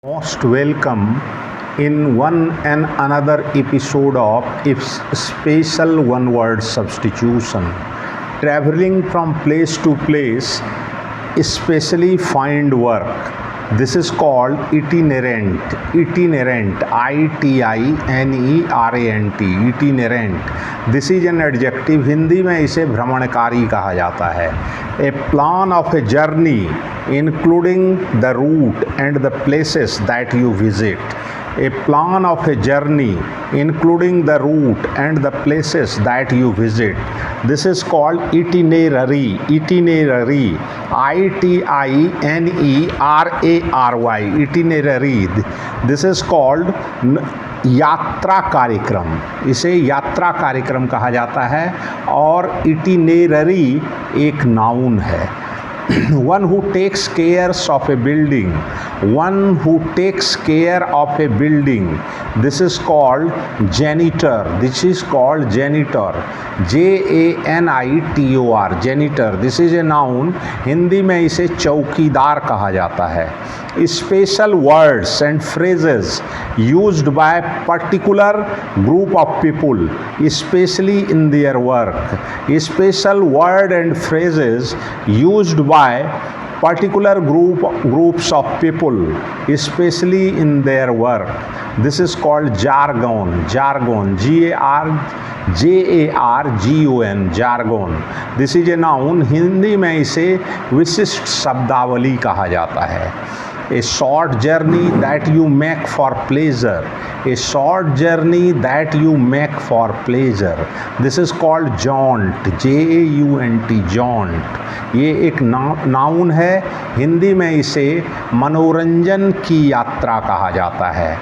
Most welcome in one and another episode of its special one word substitution. Traveling from place to place, especially find work. This is called itinerant. Itinerant, I-T-I-N-E-R-A-N-T, itinerant. This is an adjective. Hindi में इसे भ्रमणकारी कहा जाता है. A plan of a journey including the route and the places that you visit. A plan of a journey including the route and the places that you visit. This is called itinerary. Itinerary, I-T-I-N-E-R-A-R-Y, itinerary. This is called यात्रा कार्यक्रम. इसे यात्रा कार्यक्रम कहा जाता है. और इटिनेररी एक नाउन है. One who takes care of a building. One who takes care of a building. This is called janitor. This is called janitor. J-A-N-I-T-O-R, janitor. This is a noun. Hindi में इसे चौकीदार कहा जाता है. Special words and phrases used by particular group of people, especially in their work. Special word and phrases used by particular groups of people, especially in their work. This is called jargon. Jargon, G-A-R-G-O-N, jargon. This is a noun. Hindi में इसे विशिष्ट शब्दावली कहा जाता है. A short journey that you make for pleasure. A short journey that you make for pleasure. This is called jaunt. J-A-U-N-T, jaunt. ये एक noun है. हिंदी में इसे मनोरंजन की यात्रा कहा जाता है.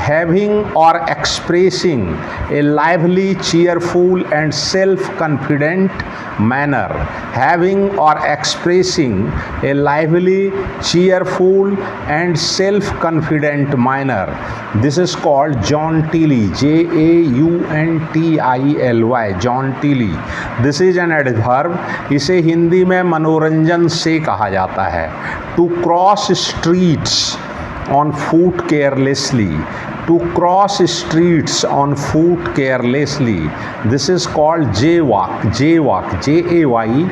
Having or expressing a lively, cheerful and self-confident manner. Having or expressing a lively, cheerful and self-confident manner. This is called jauntily. J-A-U-N-T-I-L-Y, jauntily. This is an adverb. इसे हिंदी में मनोरंजन से कहा जाता है. To cross streets on foot carelessly. To cross streets on foot carelessly. This is called jaywalk. Jaywalk, J-A-Y-W-A-L-K,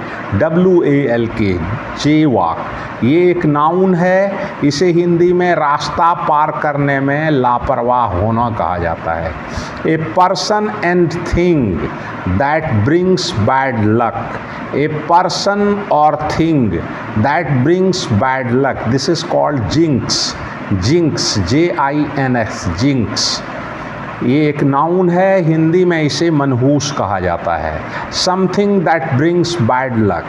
jaywalk. ये एक noun है. इसे हिंदी में रास्ता पार करने में लापरवाह होना कहा जाता है. A person and thing that brings bad luck. A person or thing that brings bad luck. This is called jinx. Jinx, J-I-N-X, jinx. ये एक नाउन है. हिंदी में इसे मनहूस कहा जाता है. Something that brings bad luck.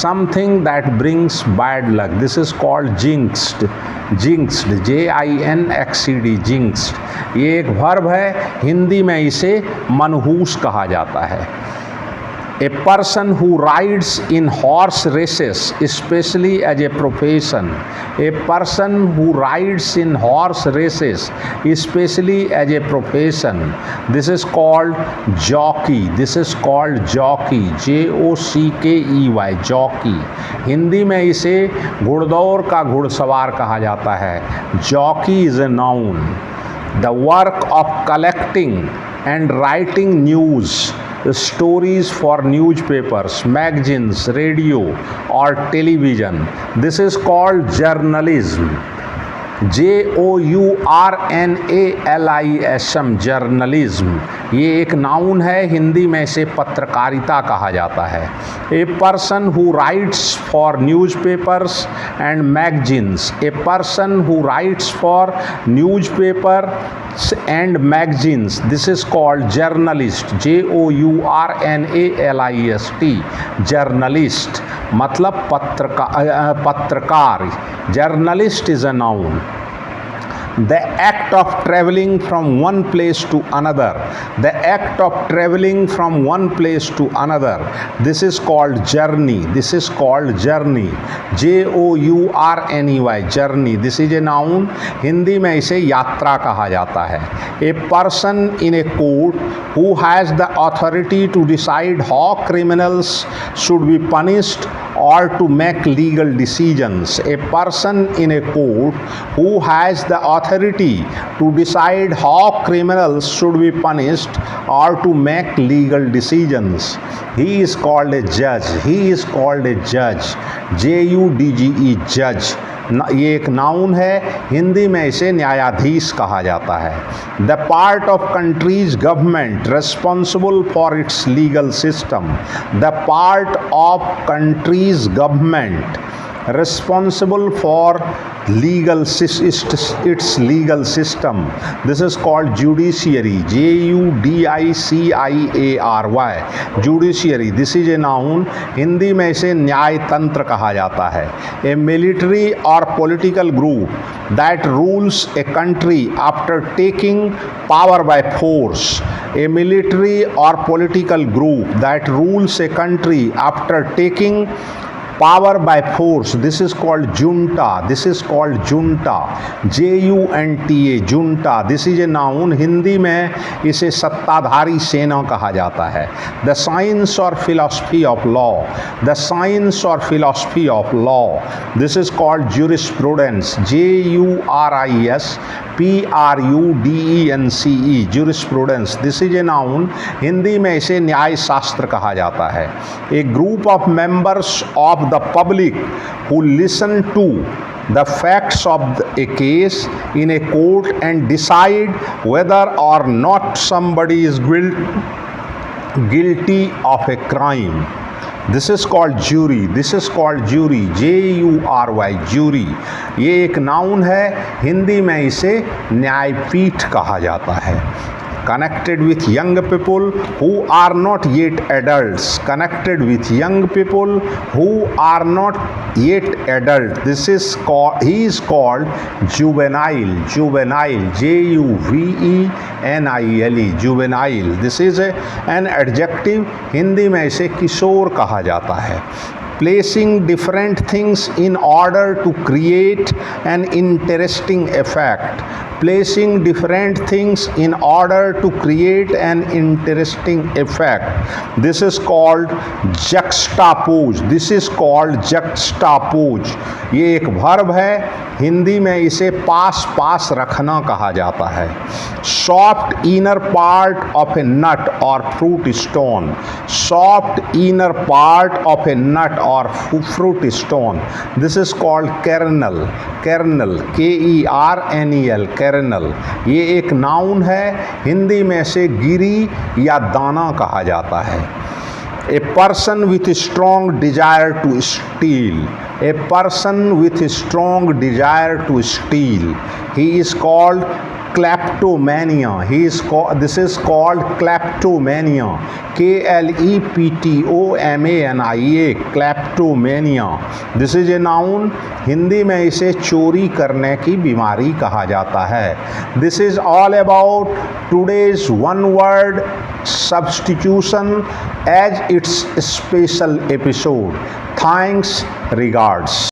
Something that brings bad luck. This is called jinxed. Jinxed, J-I-N-X-E-D, jinxed. ये एक वर्ब है. हिंदी में इसे मनहूस कहा जाता है. A person who rides in horse races, especially as a profession. A person who rides in horse races, especially as a profession. This is called jockey. This is called jockey. J-O-C-K-E-Y, jockey. Hindi में इसे घुड़दौड़ का घुड़सवार कहा जाता है. Jockey is a noun. The work of collecting and writing news, stories for newspapers, magazines, radio or television. This is called journalism. J-O-U-R-N-A-L-I-S-M, journalism. ये एक noun है. हिंदी में इसे पत्रकारिता कहा जाता है. A person who rights for newspapers and magazines. A person who rights for newspapers and magazines. This is called journalist. J-O-U-R-N-A-L-I-S-T, journalist. मतलब पत्रकार. Journalist is a noun. The act of traveling from one place to another. The act of traveling from one place to another. This is called journey. This is called journey. J-O-U-R-N-E-Y, journey. This is a noun. Hindi में इसे यात्रा कहा जाता है. A person in a court who has the authority to decide how criminals should be punished or to make legal decisions. A person in a court who has the authority to decide how criminals should be punished or to make legal decisions. He is called a judge. He is called a judge. J-U-D-G-E, judge. ये एक noun है, हिंदी में इसे न्यायाधीश कहा जाता है। The part of countries government responsible for its legal system. The part of countries government responsible for its legal system. This is called judiciary. Judiciary. Judiciary. This is a noun. Hindi में इसे न्याय तंत्र कहा जाता है। A military or political group that rules a country after taking power by force. A military or political group that rules a country after taking power by force. This is called junta. This is called junta. J-U-N-T-A, junta. This is a noun. Hindi में इसे सत्ताधारी सेना कहा जाता है। The science or philosophy of law. The science or philosophy of law. This is called jurisprudence. Jurisprudence. Jurisprudence. This is a noun. Hindi में इसे न्याय शास्त्र कहा जाता है। A group of members of the public who listen to the facts of a case in a court and decide whether or not somebody is guilty of a crime. This is called jury. This is called jury. J-U-R-Y, jury. ये एक noun है, हिंदी में इसे न्यायपीठ कहा जाता है। Connected with young people who are not yet adults. Connected with young people who are not yet adult. This is called, he is called juvenile. Juvenile. J-U-V-E-N-I-L-E. Juvenile. This is an adjective. Hindi में इसे किशोर कहा जाता है। Placing different things in order to create an interesting effect. Placing different things in order to create an interesting effect. This is called juxtapose. This is called juxtapose. ये एक verb है, हिंदी में इसे पास पास रखना कहा जाता है। Soft inner part of a nut or fruit stone. Soft inner part of a nut or fruit stone. This is called kernel. Kernel. K-E-R-N-E-L. Kernel. ये एक नाउन है, हिंदी में से गिरी या दाना कहा जाता है। A person with a strong desire to steal. A person with a strong desire to steal. He is called kleptomania. This is called kleptomania. K-L-E-P-T-O-M-A-N-I-A. Kleptomania. This is a noun. Hindi में इसे चोरी करने की बीमारी कहा जाता है। This is all about today's one word substitution as its special episode. Thanks, regards.